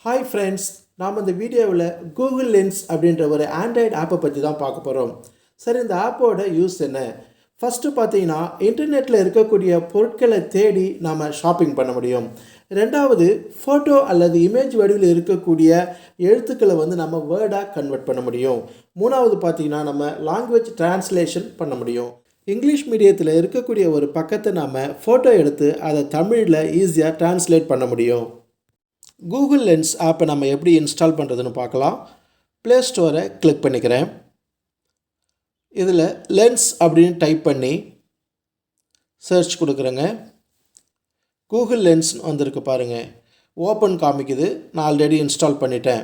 Hi friends, நாம் இந்த வீடியோவில் கூகுள் லென்ஸ் அப்படின்ற ஒரு ஆண்ட்ராய்டு ஆப்பை பற்றி தான் பார்க்க போகிறோம். சரி, இந்த ஆப்போட யூஸ் என்ன? ஃபஸ்ட்டு பார்த்தீங்கன்னா, இன்டர்நெட்டில் இருக்கக்கூடிய பொருட்களை தேடி நாம் ஷாப்பிங் பண்ண முடியும். ரெண்டாவது, ஃபோட்டோ அல்லது இமேஜ் வடிவில் இருக்கக்கூடிய எழுத்துக்களை நம்ம வேர்டாக கன்வெர்ட் பண்ண முடியும். மூணாவது பார்த்தீங்கன்னா, நம்ம லாங்குவேஜ் டிரான்ஸ்லேஷன் பண்ண முடியும். இங்கிலீஷ் மீடியத்தில் இருக்கக்கூடிய ஒரு பக்கத்தை நாம் ஃபோட்டோ எடுத்து அதை தமிழில் ஈஸியாக டிரான்ஸ்லேட் பண்ண முடியும். கூகுள் லென்ஸ் ஆப்பை நம்ம எப்படி இன்ஸ்டால் பண்ணுறதுன்னு பார்க்கலாம். ப்ளே ஸ்டோரை கிளிக் பண்ணிக்கிறேன். இதில் லென்ஸ் அப்படின்னு டைப் பண்ணி சர்ச் கொடுக்குறேங்க. கூகுள் லென்ஸ் வந்திருக்கு பாருங்கள், ஓப்பன் காமிக்குது. நான் ஆல்ரெடி இன்ஸ்டால் பண்ணிட்டேன்.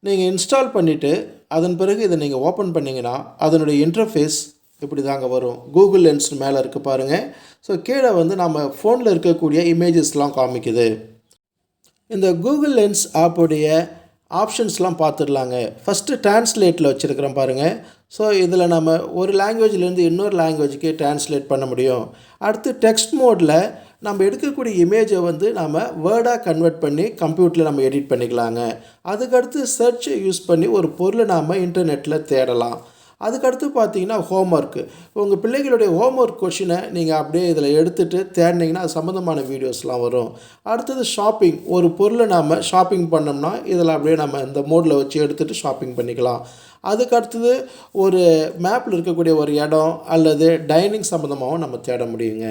நீங்கள் இன்ஸ்டால் பண்ணிவிட்டு அதன் பிறகு இதை நீங்கள் ஓப்பன் பண்ணிங்கன்னா அதனுடைய இன்டர்ஃபேஸ் இப்படி தாங்க வரும். கூகுள் லென்ஸ் மேலே இருக்குது பாருங்கள். ஸோ கீழே நம்ம ஃபோனில் இருக்கக்கூடிய இமேஜஸ்லாம் காமிக்குது. இந்த கூகுள் லென்ஸ் ஆப்புடைய ஆப்ஷன்ஸ்லாம் பார்த்துடலாங்க. ஃபஸ்ட்டு டிரான்ஸ்லேட்டில் வச்சுருக்கிறேன் பாருங்கள். ஸோ இதில் நம்ம ஒரு லாங்குவேஜ்லேருந்து இன்னொரு லாங்குவேஜுக்கு டிரான்ஸ்லேட் பண்ண முடியும். அடுத்து டெக்ஸ்ட் மோடில் நம்ம எடுக்கக்கூடிய இமேஜை நம்ம வேர்டாக கன்வெர்ட் பண்ணி கம்ப்யூட்டரில் நம்ம எடிட் பண்ணிக்கலாங்க. அதுக்கடுத்து சர்ச் யூஸ் பண்ணி ஒரு பொருளை நாம் இன்டர்நெட்டில் தேடலாம். அதுக்கடுத்து பார்த்தீங்கன்னா ஹோம்ஒர்க்கு. உங்கள் பிள்ளைகளுடைய ஹோம்ஒர்க் கொஷினை நீங்கள் அப்படியே இதில் எடுத்துகிட்டு தேடினீங்கன்னா அது சம்மந்தமான வீடியோஸ்லாம் வரும். அடுத்தது ஷாப்பிங். ஒரு பொருளை நாம் ஷாப்பிங் பண்ணோம்னா இதில் அப்படியே நம்ம இந்த மோடில் வச்சு எடுத்துகிட்டு ஷாப்பிங் பண்ணிக்கலாம். அதுக்கடுத்தது ஒரு மேப்பில் இருக்கக்கூடிய ஒரு இடம் அல்லது டைனிங் சம்மந்தமாகவும் நம்ம தேட முடியுங்க.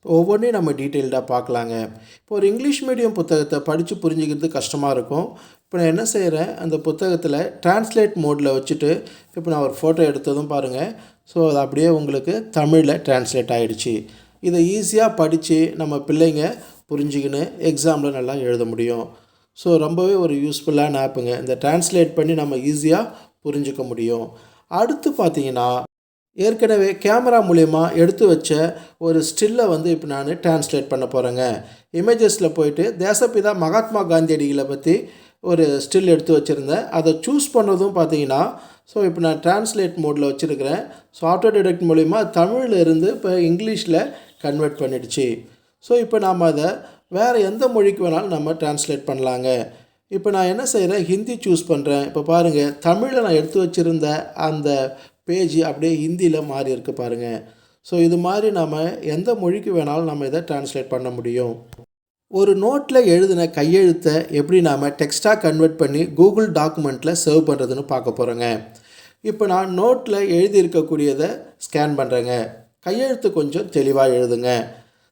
ஒவ்வொன்றையும் நம்ம டீட்டெயில்டாக பார்க்கலாங்க. இப்போ ஒரு இங்கிலீஷ் மீடியம் புத்தகத்தை படித்து புரிஞ்சுக்கிறது கஷ்டமாக இருக்கும். இப்போ நான் என்ன செய்கிறேன், அந்த புத்தகத்தில் டிரான்ஸ்லேட் மோடில் வச்சுட்டு இப்போ நான் ஒரு ஃபோட்டோ எடுத்ததும் பாருங்கள். ஸோ அது அப்படியே உங்களுக்கு தமிழில் டிரான்ஸ்லேட் ஆகிடுச்சு. இதை ஈஸியாக படித்து நம்ம பிள்ளைங்க புரிஞ்சுக்கின்னு எக்ஸாமில் நல்லா எழுத முடியும். ஸோ ரொம்பவே ஒரு யூஸ்ஃபுல்லான ஆப்புங்க. இந்த டிரான்ஸ்லேட் பண்ணி நம்ம ஈஸியாக புரிஞ்சிக்க முடியும். அடுத்து பார்த்திங்கன்னா, ஏற்கனவே கேமரா மூலயமா எடுத்து வச்ச ஒரு ஸ்டில்லை இப்போ நான் டிரான்ஸ்லேட் பண்ண போகிறேங்க. இமேஜஸில் போயிட்டு தேசப்பிதா மகாத்மா காந்தியடிகளை பற்றி ஒரு ஸ்டில் எடுத்து வச்சுருந்தேன். அதை சூஸ் பண்ணதும் பார்த்தீங்கன்னா, ஸோ இப்போ நான் டிரான்ஸ்லேட் மோடில் வச்சுருக்கிறேன். ஸோ ஆட்டோ டிடெக்ட் மூலிமா தமிழில் இருந்து இப்போ இங்கிலீஷில் கன்வெர்ட் பண்ணிடுச்சு. ஸோ இப்போ நாம் அதை வேறு எந்த மொழிக்கு வேணாலும் நம்ம டிரான்ஸ்லேட் பண்ணலாங்க. இப்போ நான் என்ன செய்கிறேன், ஹிந்தி சூஸ் பண்ணுறேன். இப்போ பாருங்கள், தமிழில் நான் எடுத்து வச்சுருந்த அந்த பேஜ் அப்படியே ஹிந்தியில் மாறி இருக்குது பாருங்கள். ஸோ இது மாதிரி நம்ம எந்த மொழிக்கு வேணாலும் நம்ம இதை டிரான்ஸ்லேட் பண்ண முடியும். ஒரு நோட்டில் எழுதின கையெழுத்தை எப்படி நாம் டெக்ஸ்ட்டாக கன்வெர்ட் பண்ணி கூகுள் டாக்குமெண்ட்டில் சேவ் பண்ணுறதுன்னு பார்க்க போகிறோங்க. இப்போ நான் நோட்டில் எழுதியிருக்கக்கூடியதை ஸ்கேன் பண்ணுறேங்க. கையெழுத்து கொஞ்சம் தெளிவாக எழுதுங்க.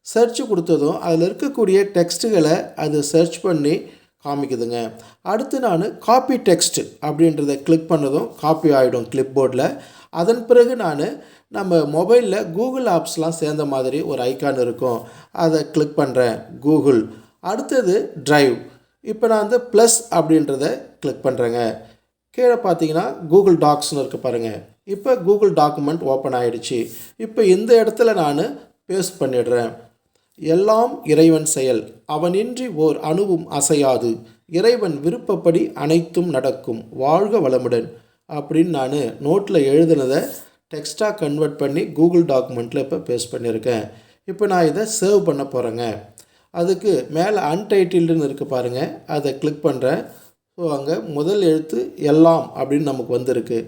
சர்ச் கொடுத்ததும் அதில் இருக்கக்கூடிய டெக்ஸ்ட்டுகளை அது சர்ச் பண்ணி காமிக்குதுங்க. அடுத்து நான் காப்பி டெக்ஸ்ட் அப்படின்றத கிளிக் பண்ணதும் காப்பி ஆகிடும் கிளிப் போர்டில். அதன் பிறகு நம்ம மொபைலில் கூகுள் ஆப்ஸ்லாம் சேர்ந்த மாதிரி ஒரு ஐக்கான் இருக்கும், அதை கிளிக் பண்ணுறேன், கூகுள். அடுத்தது ட்ரைவ். இப்போ நான் ப்ளஸ் அப்படின்றத கிளிக் பண்ணுறேங்க. கீழே பார்த்தீங்கன்னா கூகுள் டாக்ஸ்னு இருக்குது பாருங்கள். இப்போ கூகுள் டாக்குமெண்ட் ஓப்பன் ஆகிடுச்சு. இப்போ இந்த இடத்துல நான் பேஸ்ட் பண்ணிடுறேன். எல்லாம் இறைவன் செயல், அவனின்றி ஓர் அணுவும் அசையாது, இறைவன் விருப்பப்படி அனைத்தும் நடக்கும், வாழ்க வளமுடன் அப்படின்னு நான் நோட்டில் எழுதுனதை டெக்ஸ்ட்டாக கன்வெர்ட் பண்ணி கூகுள் டாக்குமெண்ட்டில் இப்போ பேஸ்ட் பண்ணியிருக்கேன். இப்போ நான் இதை சேவ் பண்ண போகிறேங்க. அதுக்கு மேலே அன்டைட்டில்டுன்னு இருக்குது பாருங்கள், அதை கிளிக் பண்ணுறேன். ஸோ அங்கே முதல் எழுத்து எல்லாம் அப்படின்னு நமக்கு வந்திருக்கு.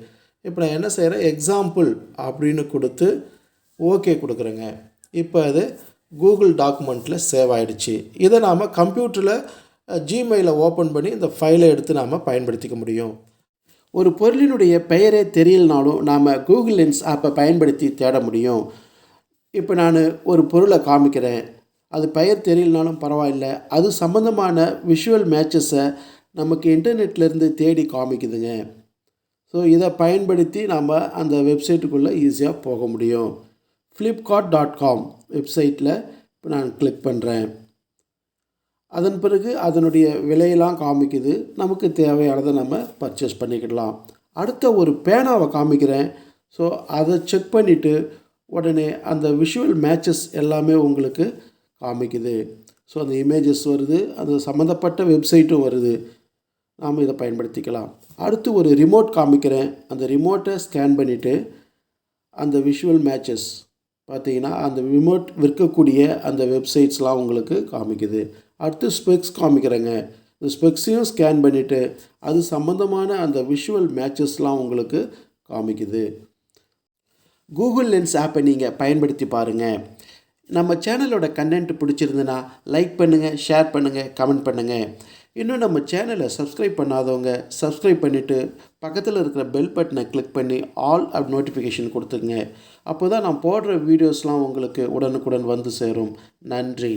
இப்போ நான் என்ன செய்கிறேன், எக்ஸாம்பிள் அப்படின்னு கொடுத்து ஓகே கொடுக்குறேங்க. இப்போ அது கூகுள் டாக்குமெண்ட்டில் சேவ் ஆகிடுச்சு. இதை நாம் கம்ப்யூட்டரில் ஜிமெயிலை ஓப்பன் பண்ணி இந்த ஃபைலை எடுத்து நாம் பயன்படுத்திக்க முடியும். ஒரு பொருளினுடைய பெயரே தெரியலனாலும் நாம் கூகுள் லென்ஸ் ஆப்பை பயன்படுத்தி தேட முடியும். இப்போ நான் ஒரு பொருளை காமிக்கிறேன், அது பெயர் தெரியலனாலும் பரவாயில்லை, அது சம்மந்தமான விஷுவல் மேட்சஸை நமக்கு இன்டர்நெட்லேருந்து தேடி காமிக்குதுங்க. ஸோ இதை பயன்படுத்தி நாம் அந்த வெப்சைட்டுக்குள்ளே ஈஸியாக போக முடியும். flipkart.com வெப்சைட்டில் இப்போ நான் கிளிக் பண்ணுறேன். அதன் பிறகு அதனுடைய விலையெல்லாம் காமிக்குது. நமக்கு தேவையானதை நம்ம பர்ச்சேஸ் பண்ணிக்கிடலாம். அடுத்த ஒரு பேனாவை காமிக்கிறேன். ஸோ அதை செக் பண்ணிவிட்டு உடனே அந்த விஷுவல் மேட்சஸ் எல்லாமே உங்களுக்கு காமிக்குது. ஸோ அந்த இமேஜஸ் வருது, அது சம்மந்தப்பட்ட வெப்சைட்டும் வருது. நாம் இதை பயன்படுத்திக்கலாம். அடுத்து ஒரு ரிமோட் காமிக்கிறேன். அந்த ரிமோட்டை ஸ்கேன் பண்ணிவிட்டு அந்த விஷுவல் மேட்சஸ் பார்த்தீங்கன்னா அந்த ரிமோட் விற்கக்கூடிய அந்த வெப்சைட்ஸ்லாம் உங்களுக்கு காமிக்குது. அடுத்து ஸ்பெக்ஸ் காமிக்கிறேங்க. ஸ்பெக்ஸையும் ஸ்கேன் பண்ணிவிட்டு அது சம்மந்தமான அந்த விஷுவல் மேட்சஸ்லாம் உங்களுக்கு காமிக்குது. கூகுள் லென்ஸ் ஆப்பை நீங்கள் பயன்படுத்தி பாருங்கள். நம்ம சேனலோட கண்டென்ட் பிடிச்சிருந்துன்னா லைக் பண்ணுங்கள், ஷேர் பண்ணுங்கள், கமெண்ட் பண்ணுங்கள். இன்னும் நம்ம சேனலை சப்ஸ்கிரைப் பண்ணாதவங்க சப்ஸ்கிரைப் பண்ணிவிட்டு பக்கத்தில் இருக்கிற பெல் பட்டனை கிளிக் பண்ணி ஆல் நோட்டிஃபிகேஷன் கொடுத்துங்க. அப்போ தான் நான் போடுற வீடியோஸ்லாம் உங்களுக்கு உடனுக்குடன் வந்து சேரும். நன்றி.